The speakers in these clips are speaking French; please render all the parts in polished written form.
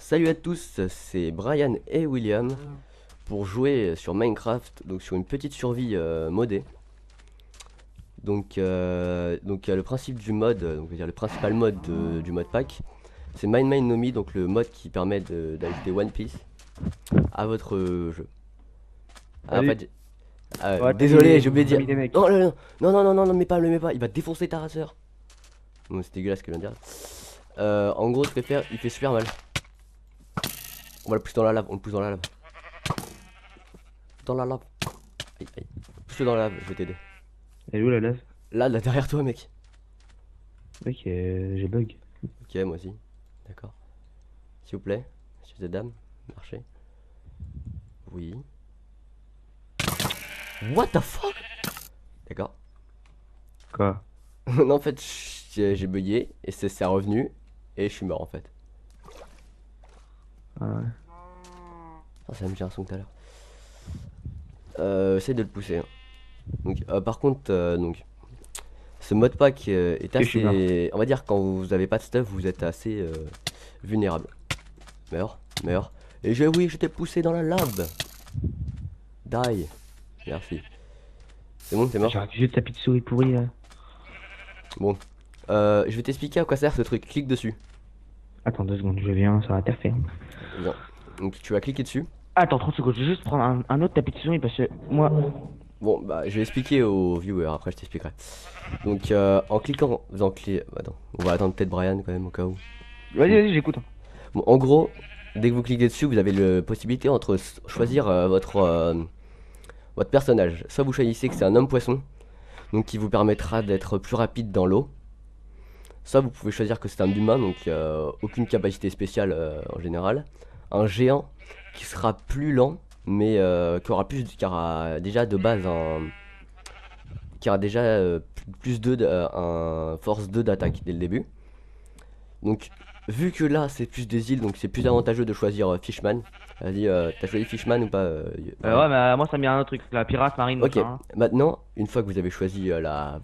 Salut à tous, c'est Brian et William pour jouer sur Minecraft, donc sur une petite survie modée. Le principe du mode, donc le principal mode du mode pack, c'est Mine Mine No Me, donc le mode qui permet d'ajouter One Piece à votre jeu. Ah, en Salut. fait, Ouais, désolé, j'ai oublié de t'as dire. mis des mecs. Non, non, non, non, non, non, non, le mets pas, il va défoncer ta rasseur. Bon, c'est dégueulasse ce que je viens de dire. En gros, ce qu'il fait faire, il fait super mal. On va le pousser dans la lave, on le pousse dans la lave. Dans la lave. Aïe, aïe. Pousse-le dans la lave, je vais t'aider. Elle est où la lave? Là, derrière toi, mec. Mec, j'ai bug. Ok, moi aussi. D'accord. S'il vous plaît, monsieur et dames, marchez. Oui. What the fuck? D'accord. Quoi? Non, en fait, j'ai bugué et c'est revenu et je suis mort en fait. Ah ouais. Ah, ça me dit un son tout à l'heure. Essaye de le pousser, hein. Donc, par contre, ce mode pack est Que je suis mort. assez. On va dire, quand vous avez pas de stuff, vous êtes assez vulnérable. Meurs, meurs. Et oui, je t'ai poussé dans la lave. Die. Merci. C'est bon, t'es mort? J'ai raté juste tapis de souris pourri là. Bon. Je vais t'expliquer à quoi sert ce truc. Clique dessus. Attends 2 secondes, je viens sur la terre ferme. Viens. Donc tu vas cliquer dessus. Attends 30 secondes, je vais juste prendre un autre tapis de souris parce que moi. Bon, bah je vais expliquer aux viewers, après je t'expliquerai. Donc en cliquant, attends, on va attendre peut-être Brian quand même au cas où. Vas-y, vas-y, j'écoute. Bon, en gros, dès que vous cliquez dessus, vous avez la possibilité entre choisir votre personnage. Soit vous choisissez que c'est un homme poisson, donc qui vous permettra d'être plus rapide dans l'eau. Soit vous pouvez choisir que c'est un humain, donc aucune capacité spéciale en général. Un géant qui sera plus lent, mais qui aura déjà de base qui aura déjà plus 2 un force 2 d'attaque dès le début. Donc vu que là c'est plus des îles, donc c'est plus avantageux de choisir Fishman. Vas-y, t'as choisi Fishman ou pas, Brian? Ouais, mais moi ça me dit un autre truc, la pirate marine, Ok, machin, hein. maintenant, une fois que vous avez choisi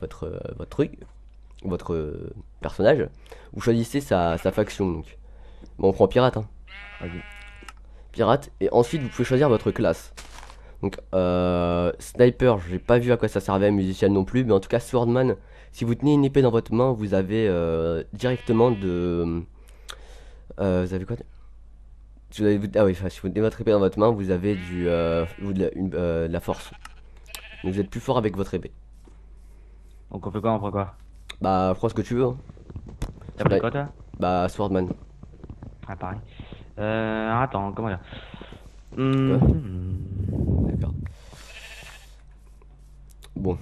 votre truc, votre personnage, vous choisissez sa faction. Donc. Bon, on prend pirate, hein. Vas-y. Pirate, et ensuite vous pouvez choisir votre classe. Donc, sniper, j'ai pas vu à quoi ça servait, musicien non plus, mais en tout cas, swordman, si vous tenez une épée dans votre main, vous avez directement de. Vous avez quoi ah oui, enfin, si vous tenez votre épée dans votre main, vous avez de la force. Donc, vous êtes plus fort avec votre épée. Donc on fait quoi, on prend quoi? Bah, prends ce que tu veux, hein. T'as pris quoi toi? Bah, swordman. Ah, pareil. Attends, comment dire? Quoi? Hmm. D'accord. Bon,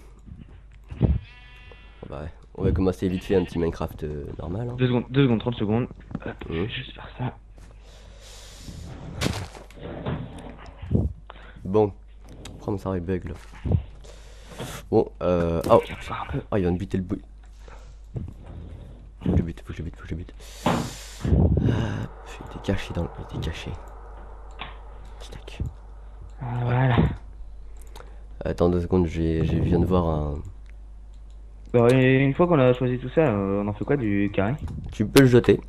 bah, ouais. On va commencer vite fait un petit Minecraft normal, hein. 2 secondes, 30 secondes. Hop, je Mhm. vais juste faire ça. Bon, prends ça, il bug là. Bon, oh, Encore un peu. oh, il vient de buter le bout. Faut que je bute, faut que je bute, faut que je bute. Il était caché dans le. Il était caché. Tac. Voilà. Attends 2 secondes, je viens de voir un. Bon, et une fois qu'on a choisi tout ça, on en fait quoi du carré? Tu peux le jeter.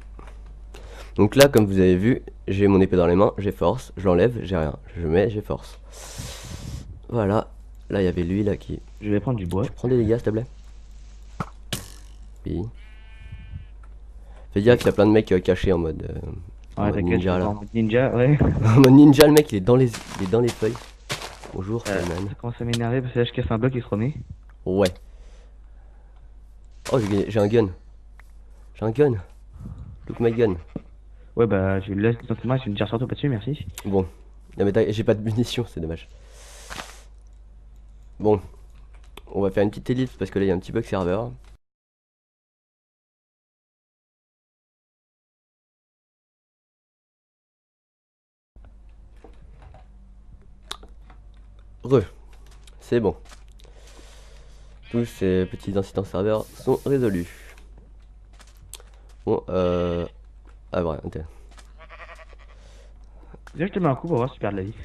Donc là, comme vous avez vu, j'ai mon épée dans les mains, j'ai force, je l'enlève, j'ai rien. Je mets, j'ai force. Voilà. Là, il y avait lui là qui. Je vais prendre du bois. Tu prends des dégâts, s'il te plaît? Oui. Fais dire qu'il y a plein de mecs cachés en Ouais, mode t'inquiète, je ninja vais là. en mode ninja, ouais. En mode ninja, le mec il est dans les feuilles. Bonjour, Coleman. Ça commence à m'énerver parce que là je casse un bloc, il se remet. Ouais. Oh, j'ai un gun. J'ai un gun. Look my gun. Ouais, bah, je le laisse dans tes mains, tu me tires surtout pas dessus, merci. Bon. Non, mais j'ai pas de munitions, c'est dommage. Bon. On va faire une petite ellipse parce que là il y a un petit bug serveur. Re. C'est bon. Tous ces petits incidents serveurs sont résolus. Bon, ah, ouais, ok. Viens, je te mets un coup pour voir si tu perds de la vie.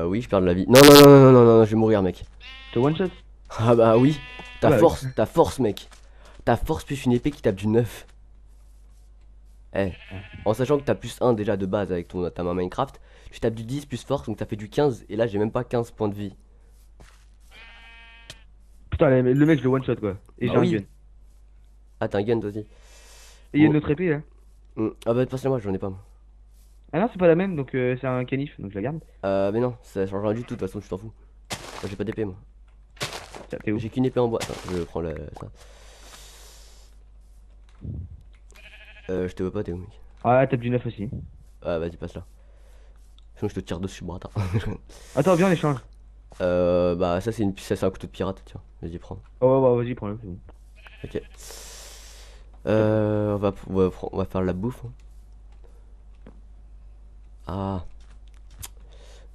Oui, je perds de la vie. Non, non, non, non, non, non, je vais mourir, mec. Te one shot? Ah bah oui. Ah bah oui. Ta force, mec. Ta force plus une épée qui tape du 9. Eh, en sachant que t'as plus un déjà de base avec ta main Minecraft, tu tapes du 10 plus force, donc t'as fait du 15, et là j'ai même pas 15 points de vie. Putain, le mec, je le one shot quoi. Et Bah j'ai un gun. oui. Ah, t'as un gun toi aussi. Et il y a Bon, une autre épée là. ah bah personnellement j'en ai pas moi. Ah non, c'est pas la même, donc c'est un canif, donc je la garde. Mais non, ça change rien du tout, de toute façon tu t'en fous. Moi j'ai pas d'épée moi. Tiens, t'es où? J'ai qu'une épée en bois. Attends, je prends ça. Je te vois pas, t'es où mec? Ah, tape du 9 aussi. Ah vas-y passe là. Sinon je te tire dessus, bras. Attends, viens, on échange. Bah ça c'est un couteau de pirate, tiens. Vas-y prends. Oh, ouais, ouais, vas-y, prends-le, c'est bon. Ok. On va faire la bouffe, hein. Ah.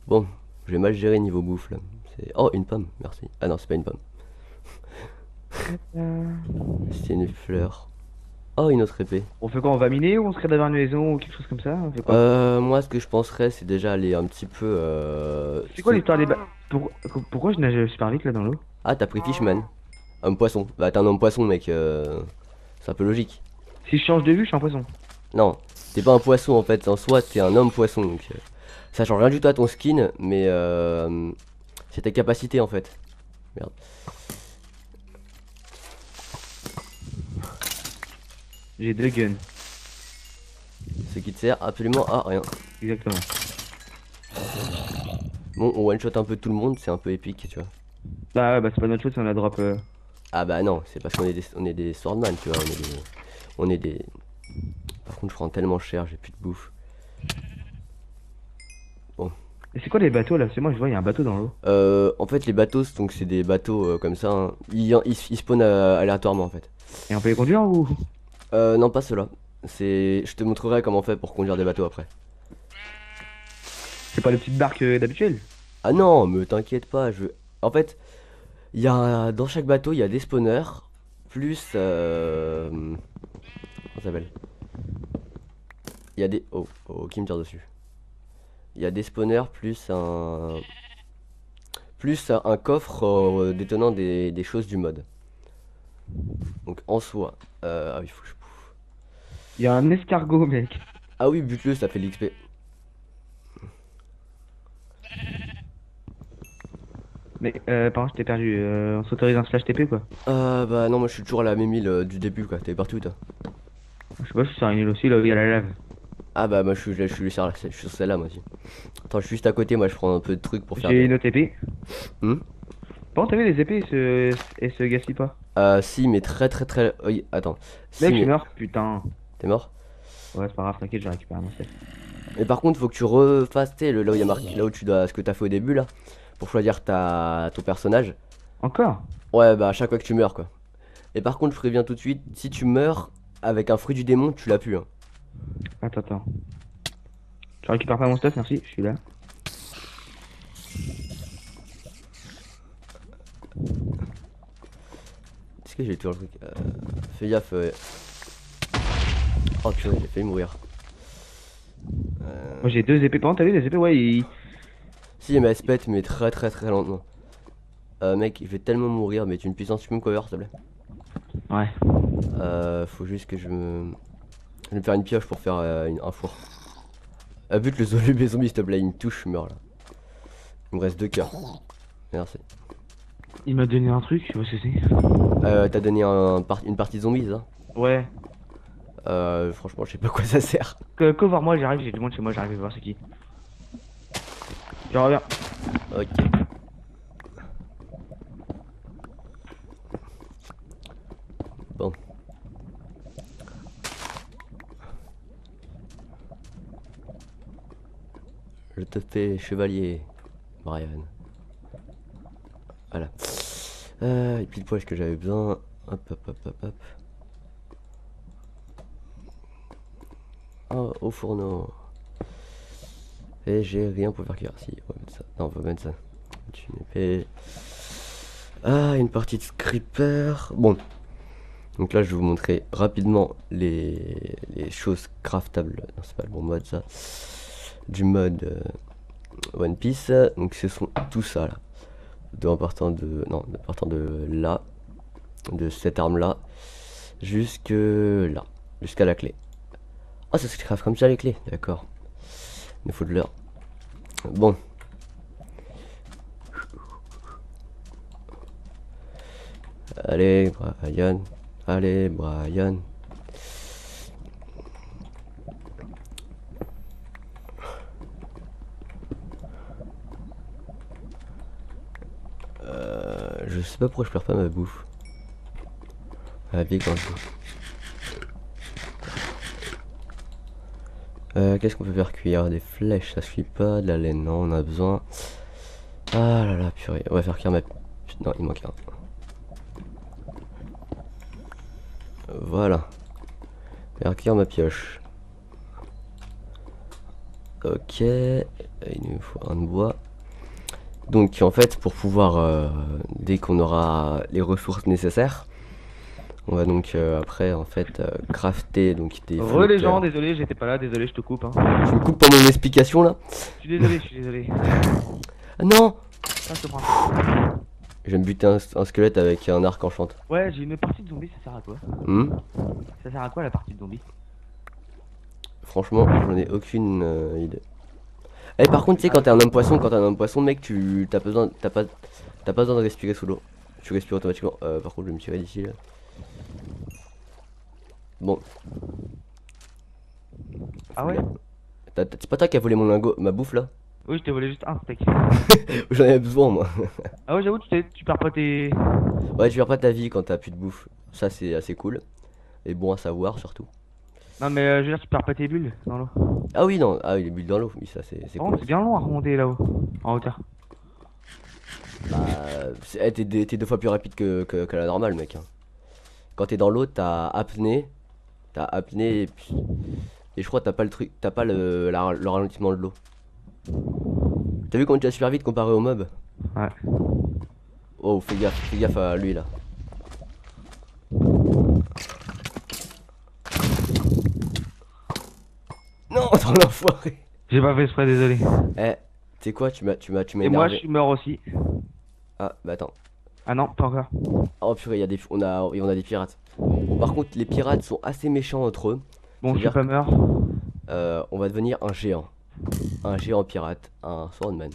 Bon, j'ai mal géré niveau bouffe là. Oh, une pomme, merci. Ah non, c'est pas une pomme. C'est une fleur. Oh, une autre épée. On fait quoi? On va miner ou on se crée d'avoir une maison ou quelque chose comme ça? On fait quoi? Moi, ce que je penserais, c'est déjà aller un petit peu. C'est quoi l'histoire des Pourquoi je nage super vite là dans l'eau? Ah, t'as pris Fishman. Homme poisson. Bah, t'es un homme poisson, mec. C'est un peu logique. Si je change de vue, je suis un poisson. Non, t'es pas un poisson en fait. En soi, t'es un homme poisson. Donc, ça change rien du tout à ton skin, mais c'est tes capacités en fait. Merde. J'ai deux guns. Ce qui te sert absolument à rien. Exactement. Bon, on one shot un peu tout le monde, c'est un peu épique, tu vois. Bah, ouais, bah c'est pas notre chose si on a drop. Ah bah non, c'est parce qu'on est des swordman, tu vois. On est des. Par contre, je prends tellement cher, j'ai plus de bouffe. Bon. Et c'est quoi les bateaux là? C'est moi, je vois, il y a un bateau dans l'eau. En fait, les bateaux, donc c'est des bateaux comme ça, hein. Ils spawnent aléatoirement en fait. Et on peut les conduire ou? Non, pas ceux-là. Je te montrerai comment on fait pour conduire des bateaux après. C'est pas les petites barques d'habituel? Ah non, me t'inquiète pas, En fait, dans chaque bateau, il y a des spawners, plus... Comment ça s'appelle? Il y a des... Oh, oh, qui me tire dessus? Il y a des spawners plus un coffre détenant des choses du mode. Donc en soi... Ah oui, faut que je bouffe. Il y a un escargot, mec. Ah oui, bute-le, ça fait de l'XP. Mais par contre, je t'ai perdu. On s'autorise un slash TP quoi? Bah non, moi je suis toujours à la même île du début quoi. T'es partout toi? Je sais pas, je suis sur une île aussi là où il y a la lave. Ah bah moi je suis sur celle-là moi aussi. Attends, je suis juste à côté, moi je prends un peu de trucs pour faire J'ai des... une autre épée. Hmm. Par contre, t'as vu les épées, elles se gaspillent pas. Si, mais très très très... Oui, attends. Si, Mec, je suis mais... mort, putain. T'es mort? Ouais, c'est pas grave, t'inquiète, j'ai récupéré mon stuff. Mais par contre, faut que tu refasses, tu sais, là où il y a marqué, là où tu dois... Ce que t'as fait au début, là. Pour choisir ton personnage. Encore? Ouais, bah à chaque fois que tu meurs, quoi. Et par contre, je préviens tout de suite, si tu meurs avec un fruit du démon, tu l'as plus, hein. Attends, attends. Je récupère pas mon stuff, merci, je suis là. Est-ce que j'ai toujours le truc fais gaffe. Oh purée, j'ai failli mourir. Moi j'ai deux épées. Par contre, t'as vu les épées? Ouais, Si, mais elle se pète, mais très très très lentement. Mec, je vais tellement mourir, mais tu une puissance, tu peux me cover, s'il te plaît? Ouais. Faut juste que je vais me faire une pioche pour faire un four. Bute le zombie, s'il te plaît, il me touche, je meurs là. Il me reste 2 cœurs. Merci. Il m'a donné un truc, je sais pas ce que c'est. T'as donné une partie de zombies, ça? Ouais. Franchement, je sais pas à quoi ça sert. Cover moi, j'arrive, j'ai du monde chez moi, j'arrive à voir c'est qui. Je reviens. Ok. Bon. Je te fais chevalier, Brian. Voilà. Et puis le poil que j'avais besoin. Hop, hop, hop, hop, hop. Oh, au fourneau. Et j'ai rien pour faire cuire. Si, on va mettre ça. Non, on va mettre ça. Une épée. Ah, une partie de Creeper. Bon. Donc là, je vais vous montrer rapidement les choses craftables. Non, c'est pas le bon mode, ça. Du mode One Piece. Donc, ce sont tout ça, là. En partant de... Non, en partant de là. De cette arme-là. Jusque là. Jusqu'à la clé. Oh, ça se craft comme ça les clés, d'accord. Il nous faut de l'or. Bon. Allez, Brian. Allez, Brian. Je sais pas pourquoi je perds pas ma bouffe. La vie quand qu'est-ce qu'on peut faire cuire? Des flèches, ça suffit pas. De la laine, non, on a besoin. Ah là là, purée. On va faire cuire ma... Non, il manque un. Voilà. Faire cuire ma pioche. Ok. Il nous faut un de bois. Donc en fait, pour pouvoir, dès qu'on aura les ressources nécessaires, on va donc après en fait crafter donc des Les gens, flotteurs. désolé, j'étais pas là, désolé, je te coupe. Hein. Tu me coupes pour mon explication là? Je suis désolé, je suis désolé. Ah non! Ah, je te prends. Je vais me buter un squelette avec un arc enchante. Ouais, j'ai une partie de zombie, ça sert à quoi? Ça sert à quoi la partie de zombie? Franchement, j'en ai aucune idée. Eh par contre, tu sais, quand t'es un homme poisson, mec, tu t'as besoin, t'as pas besoin de respirer sous l'eau. Tu respires automatiquement. Par contre, je vais me tirer d'ici là. Bon. Ah ouais? C'est pas toi qui as volé mon lingot, ma bouffe là? Oui, je t'ai volé juste un steak. J'en avais besoin moi. Ah ouais, j'avoue, tu perds pas tes... Ouais, tu perds pas ta vie quand t'as plus de bouffe. Ça, c'est assez cool. Et bon à savoir surtout. Non mais je veux dire, tu perds pas tes bulles dans l'eau. Ah oui, non, ah oui, les bulles dans l'eau, oui, ça c'est Par contre, cool. c'est bien long à remonter là-haut, en hauteur. Bah, t'es 2 fois plus rapide que la normale, mec. Hein. Quand t'es dans l'eau, t'as apnée et je crois que t'as pas le truc, t'as pas le ralentissement de l'eau. T'as vu comment tu vas super vite comparé au mob? Ouais. Oh, fais gaffe à lui là. Non, t'en l'enfoiré. J'ai pas fait exprès, désolé. Eh, tu sais quoi, tu m'as Et moi, je énervé. suis mort aussi. Ah, bah attends. Ah non, pas encore. Oh purée, on a des pirates. Bon, par contre, les pirates sont assez méchants entre eux. Bon, je suis C'est-à-dire pas mort. on va devenir un géant. Un géant pirate, un swordman.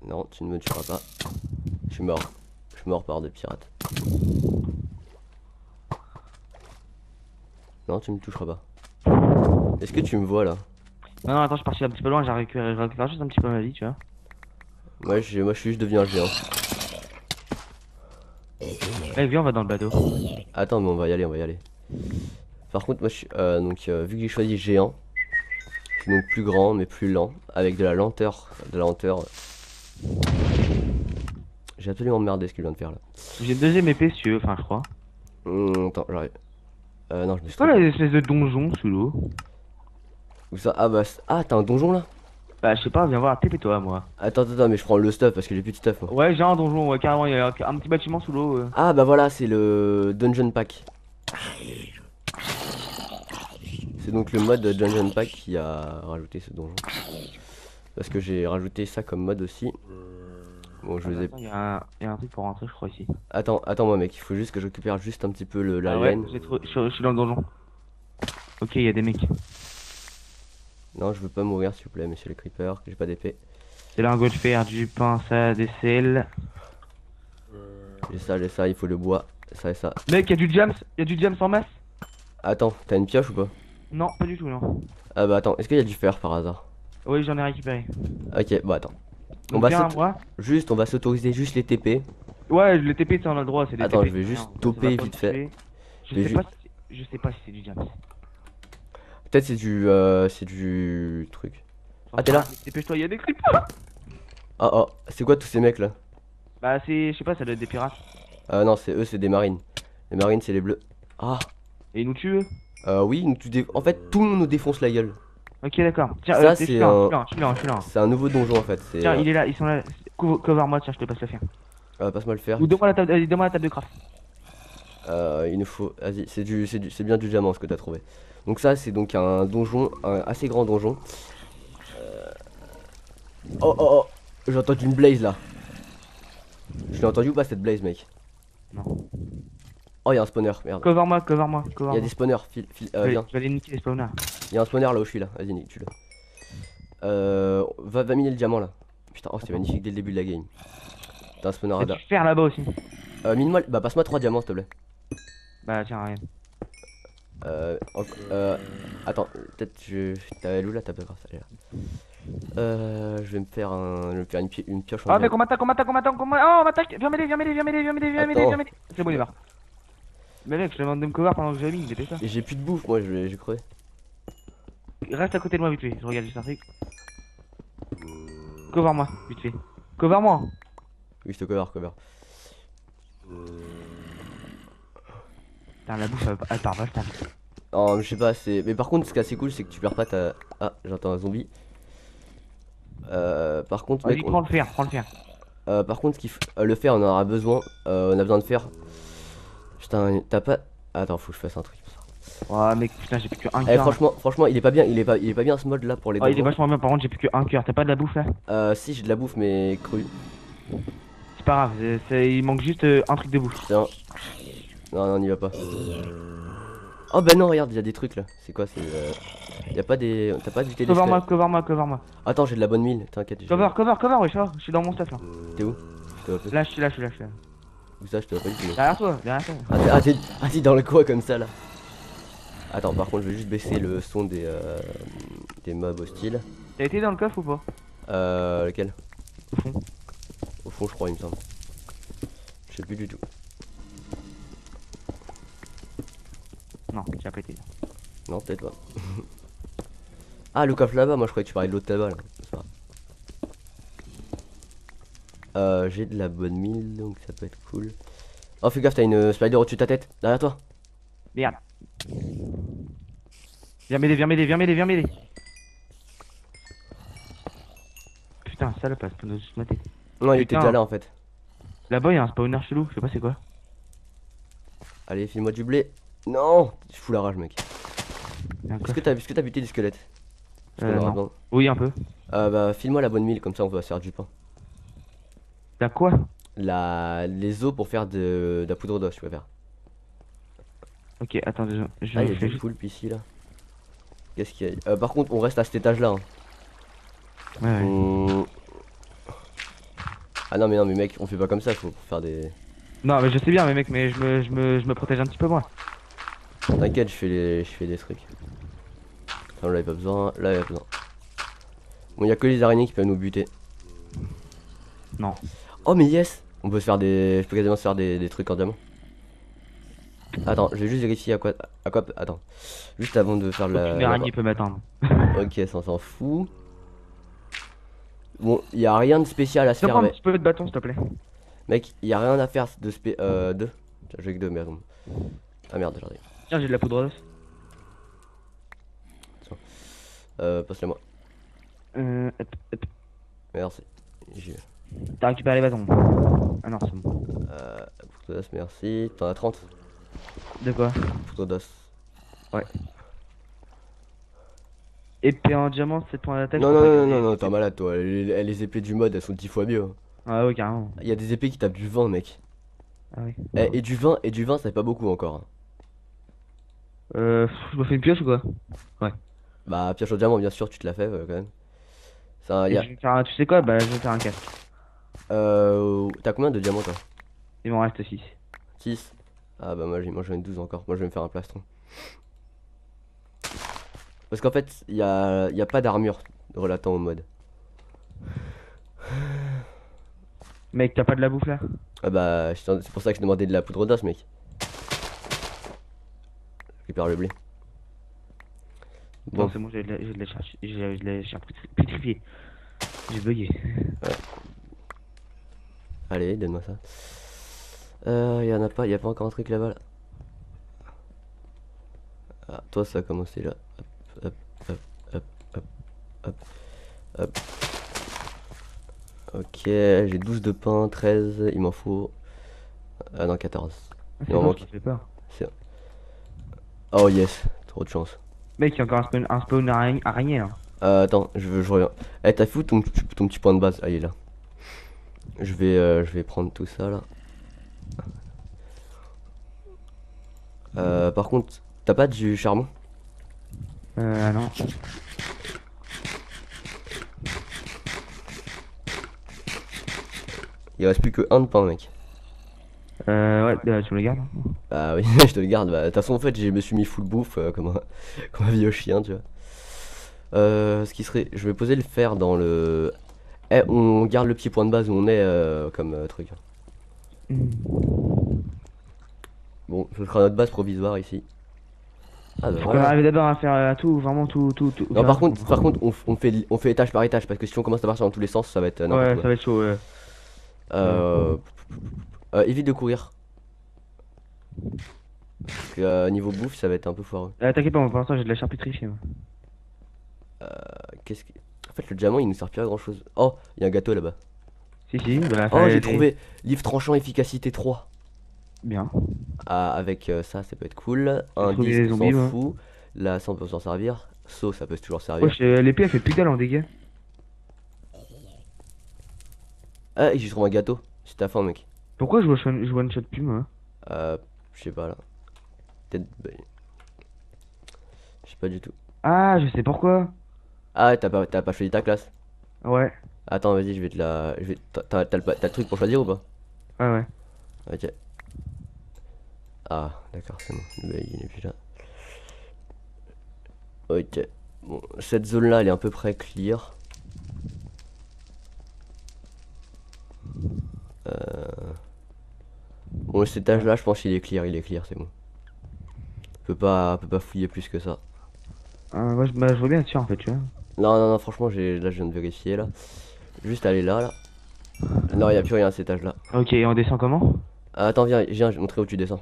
Non, tu ne me tueras pas. Je suis mort. Je suis mort par deux pirates. Non, tu me toucheras pas. Est-ce que tu me vois là? Non, non, attends, je suis parti un petit peu loin, je récupère juste un petit peu ma vie, tu vois. Moi je suis juste devenu un géant. Eh, viens, on va dans le bateau. Attends, mais on va y aller, on va y aller. Par contre, moi je suis. Vu que j'ai choisi géant, c'est donc plus grand mais plus lent. Avec de la lenteur. De la lenteur. J'ai absolument merdé ce qu'il vient de faire là. J'ai une deuxième épée, si tu veux, enfin, je crois. Attends, j'arrive. Non, je me suis C'est quoi l'espèce de donjon sous l'eau? Où ça? Ah bah. Ah, t'as un donjon là? Bah, je sais pas, viens voir, TP-toi, moi. Attends, mais je prends le stuff parce que j'ai plus de stuff moi. Ouais, j'ai un donjon, ouais, carrément, il y a un petit bâtiment sous l'eau. Ah bah voilà, c'est le Dungeon Pack. C'est donc le mode Dungeon Pack qui a rajouté ce donjon. Parce que j'ai rajouté ça comme mode aussi. Bon, je vous ai... Attends, il y a un truc pour rentrer, je crois, ici. Attends moi mec, il faut juste que je récupère juste un petit peu la Ah ouais, laine. je suis dans le donjon. Ok, il y a des mecs. Non, je veux pas mourir s'il vous plaît, monsieur le creeper, j'ai pas d'épée. Des lingots de fer, du pain, ça, des sels. J'ai ça, il faut le bois, ça et ça. Mec, il y a du jams en masse? Attends, t'as une pioche ou pas? Non, pas du tout, non. Ah bah attends, est-ce qu'il y a du fer par hasard? Oui, j'en ai récupéré. Ok, bon attends. Donc, viens, moi. On va s'autoriser juste les TP. Ouais, le TP, ça on a le droit, c'est des Attends, TP. je vais juste Rien, ça toper va pas vite te fait. tuer. Mais Je sais pas si c'est du jams. Peut-être c'est du truc. Ah, t'es là? Dépêche-toi, il y a des creepers. Oh, c'est quoi tous ces mecs là? Bah, je sais pas, ça doit être des pirates. Non, c'est eux, c'est des marines. Les marines, c'est les bleus. Ah, Et ils nous tuent, eux. oui, en fait, tout le monde nous défonce la gueule. Ok, d'accord. Tiens, Ça, je suis c'est là, un- je suis là, je suis là. C'est un nouveau donjon en fait. Tiens, il est là, ils sont là. Cover-moi, tiens, je te passe le fer. Passe-moi le fer. Ou donne-moi la table de craft. Il nous faut. Vas-y, c'est bien du diamant ce que t'as trouvé. Donc ça, c'est donc un donjon, un assez grand donjon. Oh, j'ai entendu une blaze là. Je l'ai entendu ou pas cette blaze, mec? Non. Oh, il y a un spawner, merde. Cover-moi, cover-moi, Il y a cover-moi. des spawners, viens. Je vais aller niquer les spawners. Il y a un spawner là où je suis là, vas-y, nique, tue-le. Va miner le diamant là. Putain, oh, c'était magnifique dès le début de la game. T'as un spawner T'as radar. dû faire là-bas aussi. Mine-moi, bah passe-moi 3 diamants s'il te plaît. Bah tiens, rien. Attends, peut-être je. T'as elle où là, t'as pas grave, ça a l'air. Je vais me faire une pioche en Ah, diamant. mec, on m'attaque, on m'attaque, on m'attaque, oh, on m'attaque. Viens m'aider, viens m'aider, viens m'aider, viens m'aider, viens m'aider, Attends. viens m'aider. C'est bon, il est mort. Mais mec, je te demande de me cover pendant que j'ai mis, dépêche ça. Et j'ai plus de bouffe, moi, j'ai crevé. Reste à côté de moi vite fait, je regarde juste un truc. Cover-moi, vite fait. Cover-moi. Oui, je te cover. Putain, la bouffe, elle part vachement. Non, je sais pas, c'est. Mais par contre, ce qui est assez cool, c'est que tu perds pas ta. Ah, j'entends un zombie. Par contre, Vas-y, mec, prends le fer, prends le fer. par contre, le fer, on en aura besoin. On a besoin de fer. Putain, t'as pas. Attends, faut que je fasse un truc pour ça. Oh, mec, putain, j'ai plus que un Eh, cœur. franchement, il est pas bien, il est pas bien ce mode là pour les Oh, il est donjons. vachement bien, par contre, j'ai plus que un cœur. T'as pas de la bouffe là? Si, j'ai de la bouffe, mais crue. C'est pas grave, il manque juste un truc de bouffe. Tiens. Non, n'y va pas. Oh bah non, regarde, il y a des trucs là. C'est quoi? C'est. Y a pas des. T'as pas du télé. Cover-moi, cover-moi, cover-moi. Attends, j'ai de la bonne mine, t'inquiète. Cover, wesh, je suis dans mon stuff là. T'es où? Je te vois pas. Là, je suis là. Où ça, je te vois pas du tout. Derrière toi, derrière toi. T'es dans le coin comme ça là. Attends, par contre, je vais juste baisser le son des mobs hostiles. T'as été dans le coffre ou pas? Lequel? Au fond. Au fond, je crois, il me semble. Je sais plus du tout. Non, tu as pété. Non, peut-être pas. Ah, le coffre là-bas, moi je croyais que tu parlais de l'autre là-bas là. C'est pas grave. J'ai de la bonne mine, donc ça peut être cool. Oh, fais gaffe, t'as une spider au-dessus de ta tête, derrière toi. Merde. Viens m'aider. Putain, salope, elle spawn au-dessus de ma tête. Non, il était Putain. déjà là en fait. Là-bas, il y a un spawner chelou, je sais pas c'est quoi. Allez, file-moi du blé. Non, je fous la rage, mec. Il y a un Est-ce coffre. que t'as buté des squelettes? Parce qu'on aura Non. besoin. Oui, un peu. Bah, file-moi la bonne mine, comme ça on va se faire du pain. T'as quoi? Les os pour faire de la poudre d'os, je préfère. Ok, attends, je Ah, il y a fais des juste. poulpes ici là. Qu'est-ce qu'il y a? Par contre, on reste à cet étage là. Ouais. Ah non, mais mec, on fait pas comme ça, faut faire des. Non, mais je sais bien, mais mec, mais je me protège un petit peu moi. T'inquiète, je fais des trucs. Non, là, il a pas besoin. Là, il a besoin. Bon, il y a que les araignées qui peuvent nous buter. Non. Oh, mais yes! On peut se faire des. Je peux quasiment se faire des trucs en diamant. Attends, je vais juste vérifier à quoi. Attends. Juste avant de faire Aucune araignée peut m'attendre. Ok, ça on s'en fout. Bon, il y a rien de spécial à se Tiens, faire, prends un mais. petit peu de bâton, s'il te plaît. Mec, il y a rien à faire de deux. Tiens, j'ai que deux, mais attends. Ah merde, j'arrive. Tiens, j'ai de la poudre d'os. Passe-le moi. Hop. Merci. J'ai. T'as récupéré les bâtons. Ah non, c'est bon. Poudre d'os, merci. T'en as 30. De quoi? Poudre d'os. Épée en diamant, 7 points d'attaque. Non, t'es malade toi. Les épées du mode, elles sont 10 fois mieux. Hein. Ah ouais, carrément. Il y a des épées qui tapent du 20, mec. Ah oui. Et du 20, ça fait pas beaucoup encore. Hein. Je me fais une pioche ou quoi? Bah, pioche au diamant, bien sûr, tu te la fais quand même. Ça, Et y a... je vais me faire tu sais quoi? Bah, je vais me faire un casque. T'as combien de diamants toi? Il m'en reste 6. 6. Ah bah moi j'en ai 12 encore. Moi je vais me faire un plastron. Parce qu'en fait, y a pas d'armure relatant au mode. Mec, t'as pas de la bouffe là? Ah bah, c'est pour ça que je demandais de la poudre d'os, mec. Je récupère le blé. Bon, Bon, c'est bon, j'ai de la charge. J'ai de la charge pétrifiée. J'ai bugué. allez, donne-moi ça. Y en a pas, y a pas encore un truc là-bas là. Ah, toi ça a commencé là. Hop, hop, hop, hop, hop, hop. Ok, j'ai 12 de pain, 13, il m'en faut. Ah non, 14. C'est Il m'en bon, manque. ça fait peur. Oh yes, trop de chance. Mec, il y a encore un spawn araignée là. Attends, je reviens. Eh, t'as fou ton petit point de base? Ah, il est là. Je vais prendre tout ça là. Par contre, t'as pas du charbon? Ah non. Il reste plus que un de pain, mec. Ouais, tu me le gardes? Bah oui, je te le garde. Bah, de toute façon, en fait, je me suis mis full bouffe comme un, comme un vieux chien, tu vois. Ce qui serait. Je vais poser le fer dans le. Eh, on garde le petit point de base où on est comme truc. Hmm. Bon, ce sera notre base provisoire ici. Ah bah Faut qu'on voilà. arrive d'abord à faire tout, vraiment tout Non, faire. par contre, on fait étage par étage parce que si on commence à partir dans tous les sens, ça va être n'importe Ouais, quoi. ça va être chaud, ouais. Ouais. Euh, évite de courir. Parce que niveau bouffe, ça va être un peu foireux. T'inquiète pas, moi, pour l'instant j'ai de la charcuterie, moi. Qu'est-ce que. En fait, le diamant il nous sert plus à grand chose. Oh, il y a un gâteau là-bas. Si, bah Oh, ça j'ai est trouvé livre tranchant efficacité 3. bien. Ah, avec ça, ça peut être cool. J'ai Un trouvé disque, des on s'en zombies, moi. fout. Là, ça, on peut s'en servir. Saut, ça peut toujours servir. Wesh, l'épée elle fait plus dalle en dégâts. Ah, et j'ai trouvé un gâteau. Si t'as faim, mec. Pourquoi je one shot plus, moi? Euh, je sais pas là. Peut-être. Bah, je sais pas du tout. Ah, je sais pourquoi. Ah, ouais, t'as pas choisi ta classe. Ouais, Attends, vas-y, je vais te la. Je vais... t'as le truc pour choisir ou pas? ouais. Ok. Ah, d'accord, c'est bon. Bah, il est plus là. Ok. Bon, cette zone-là, elle est à peu près clear. Bon, cet étage-là, je pense qu'il est clear, c'est bon. Peut pas fouiller plus que ça. Moi, je veux bien être sûr en fait, tu vois. Non, franchement, là, je viens de vérifier là. Juste aller là, là. Non, y a plus rien à cet étage-là. Ok, et on descend comment? Ah, attends, viens, je vais te montrer où tu descends.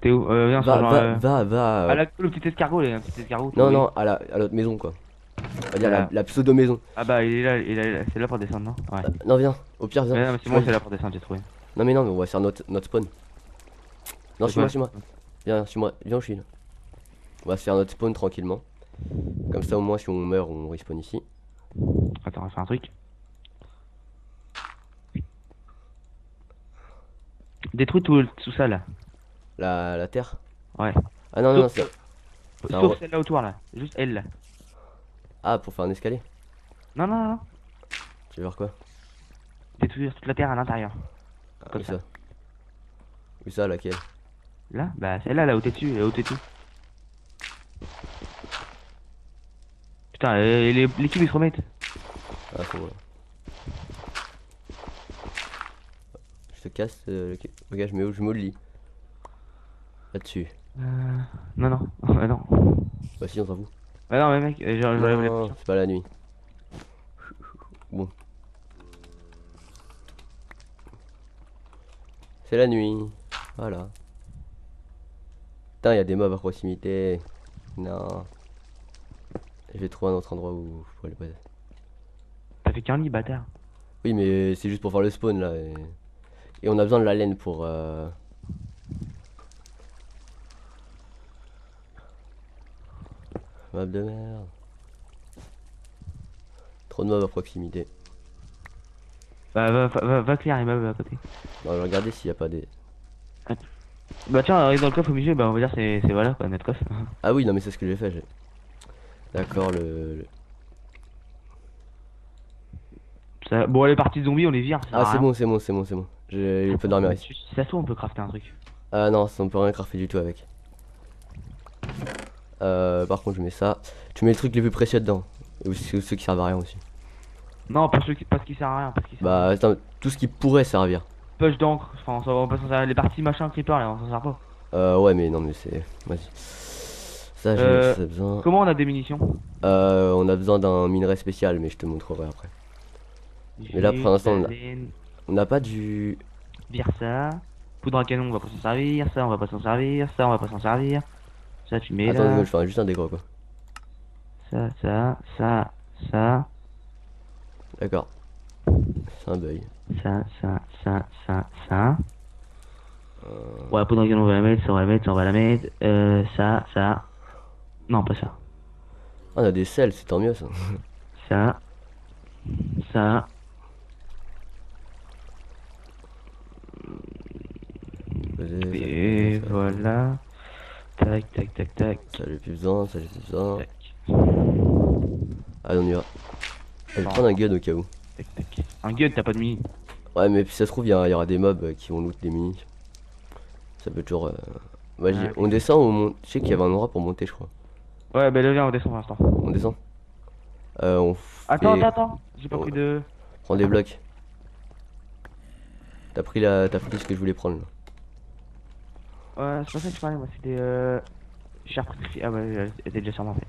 T'es où? Viens, sur genre. Va. Ah, le petit escargot, là, un petit escargot, Non, oui. non, à l'autre maison, quoi. On va dire Là. la pseudo-maison. Ah bah, il est là, c'est là pour descendre, non? Ouais. Non, viens, au pire, viens. Mais non, mais c'est bon, c'est Choisis. là pour descendre, j'ai trouvé. Non, mais on va faire notre spawn. Non, C'est quoi? suis-moi. Viens, suis-moi, viens où je suis là. On va se faire notre spawn tranquillement. Comme ça, au moins, si on meurt, on respawn ici. Attends, on va faire un truc. Détruis tout ça, là. La terre. Ouais. Ah non, Sauf, non, c'est un sauf celle-là autour, là. Juste elle, là. Ah, pour faire un escalier. Non. Tu veux voir quoi? Détruire toute la terre à l'intérieur. Ah, Comme où ça. ça? Où ça, laquelle? Là? Bah, celle-là, là où t'es dessus, là où t'es dessus. Putain, les cubes, ils se remettent. Ah, c'est bon là. Je te casse regarde, je mets où le lit. Là-dessus. Non. Bah, non. Bah, si, on s'en fout. Bah, non, mais mec, j'enlève les Non, potions. c'est pas la nuit. Bon, c'est la nuit. Voilà. Putain, il y a des mobs à proximité. Non. Je vais trouver un autre endroit où je pourrais les poser. T'as fait qu'un lit, bâtard. Oui, mais c'est juste pour faire le spawn là. Et on a besoin de la laine pour. Mob de merde. Trop de mobs à proximité. Bah, va clear les meubles à côté. Non, je vais regarder s'il y a pas des. Bah, tiens, arrive dans le coffre au milieu, bah, on va dire c'est voilà, quoi, notre coffre. Ah oui, non, mais c'est ce que j'ai fait. D'accord, Bon, les parties de zombies, on les vire, ça sert Ah, à rien. c'est bon. Il peut dormir ici. Si ça se trouve, on peut crafter un truc. Ah non, ça on peut rien crafter du tout avec. Par contre, je mets ça. Tu mets les trucs les plus précieux dedans. Et aussi ceux qui servent à rien aussi. Non, parce qu'il sert à rien, parce qu'il sert à Bah, rien. attends, tout ce qui pourrait servir. Poche d'encre, enfin, on va pas s'en servir. Les parties machin creeper, là, on s'en sert pas. Ouais, mais non, mais c'est. Vas-y. Ça, j'ai besoin. Comment on a des munitions? On a besoin d'un minerai spécial, mais je te montrerai après. Mais là, pour l'instant, on n'a pas du. Vire ça. Poudre à canon, on va pas s'en servir. Ça, on va pas s'en servir. Ça, on va pas s'en servir. Ça, tu mets Attends, là. je fais juste un décor quoi. Ça. D'accord. C'est un bug. Ça. Ouais, poudre à canon, on va la mettre. Ça, on va la mettre. Ça. Non, pas ça. Ah, on a des sels, c'est tant mieux ça. Ça. Et voilà. Tac, tac, tac, tac. Ça j'ai plus besoin, ça j'ai plus besoin. Tac, Allez, on y va. Je vais Bon. prendre un gun au cas où. tac, tac. Un gun, t'as pas de mini. Ouais, mais si ça se trouve, il y aura des mobs qui vont loot des minis. Ça peut toujours. Vas-y, Ouais, on descend ou on... Je sais qu'il y avait un endroit pour monter, je crois. Ouais, bah là, viens, on descend pour l'instant. On descend. On Attends, fait... attends. J'ai pas Oh. pris de. Prends des blocs. T'as pris ce que je voulais prendre là. Ouais, c'est pas ça que je parlais, moi. C'était. J'ai repris. Ah, ouais, elle était déjà sur moi en fait.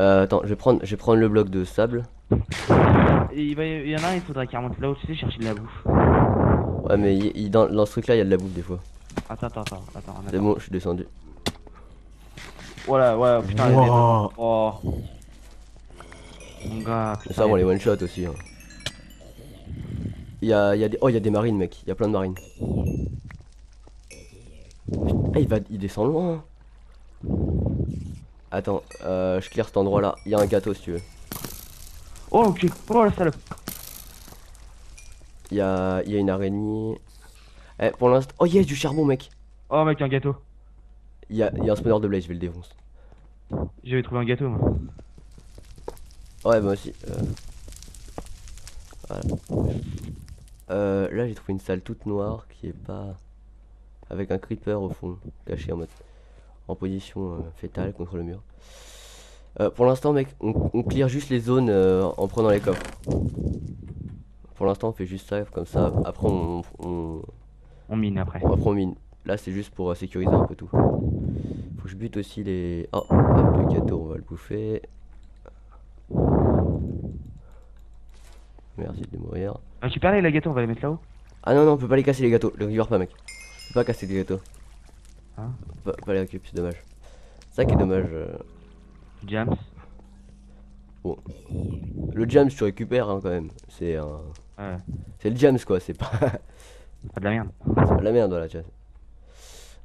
Attends, je vais prendre le bloc de sable. Et il y en a un, il faudrait qu'il remonte là-haut, tu sais, chercher de la bouffe. Ouais, mais dans ce truc là, il y a de la bouffe des fois. Attends. C'est bon, je suis descendu. Voilà, ouais, putain, elle est Wow. Oh. Mon gars, putain. Ça, on les one shot aussi. Hein. Il y a des... Oh, il y a des marines, mec. Il y a plein de marines. Ah, il descend loin. Attends, je clear cet endroit là. Il y a un gâteau si tu veux. Oh, ok. Oh, la salope. Il y a une araignée. Eh, pour l'instant. Oh, yes, du charbon, mec. Oh, mec, un gâteau. Il y a un spawner de blaze, je vais le défoncer. J'avais trouvé un gâteau, moi. Ouais, moi aussi. Voilà. Là, j'ai trouvé une salle toute noire qui est pas. Avec un creeper au fond, caché en position fétale contre le mur. Pour l'instant, mec, on clear juste les zones en prenant les coffres. Pour l'instant, on fait juste ça, comme ça. Après, On mine après. après, on mine. Là, c'est juste pour sécuriser un peu tout. Faut que je bute aussi les. Oh, hop, le gâteau, on va le bouffer. Merci de mourir. Récupère les gâteaux, on va les mettre là-haut. Ah non, non, on peut pas les casser les gâteaux. Le récupère pas, mec. On peut pas casser des gâteaux. Hein? Pas les récupérer, c'est dommage. C'est ça qui est dommage. Jams. Bon. Le jams, tu récupères hein, quand même. C'est un. Ouais. C'est le jams quoi, c'est pas. Pas de la merde. C'est pas de la merde voilà, tu vois.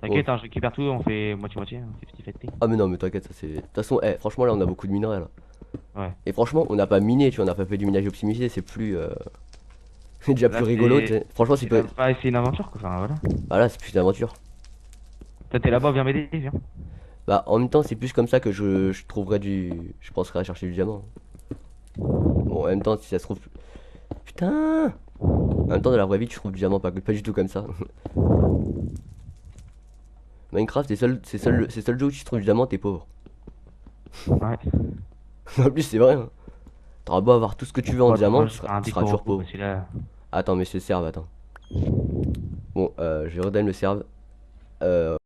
T'inquiète, hein, je récupère tout, on fait moitié-moitié. On fait petit. Ah mais non, mais t'inquiète, ça c'est. De toute façon, franchement là on a beaucoup de minerais là. Ouais. Et franchement, on n'a pas miné, tu vois, on n'a pas fait du minage optimisé, c'est plus. C'est déjà Là, plus rigolo, tu sais. Franchement, C'est c'est pas essayer une aventure, quoi. Enfin, voilà. Bah là, c'est plus une aventure. Toi, t'es là-bas, viens m'aider, viens. Bah en même temps, c'est plus comme ça que je trouverais du. Je penserais à chercher du diamant. Bon, en même temps, si ça se trouve. Putain! En même temps, dans la vraie vie, tu trouves du diamant, pas du tout comme ça. Minecraft, c'est seul jeu où tu trouves du diamant, t'es pauvre. Ouais. En plus, c'est vrai. Hein. T'auras beau avoir tout ce que tu veux en diamant, tu un seras toujours pauvre. Là. Attends, mais c'est le serve, attends. Bon, je redonne le serve.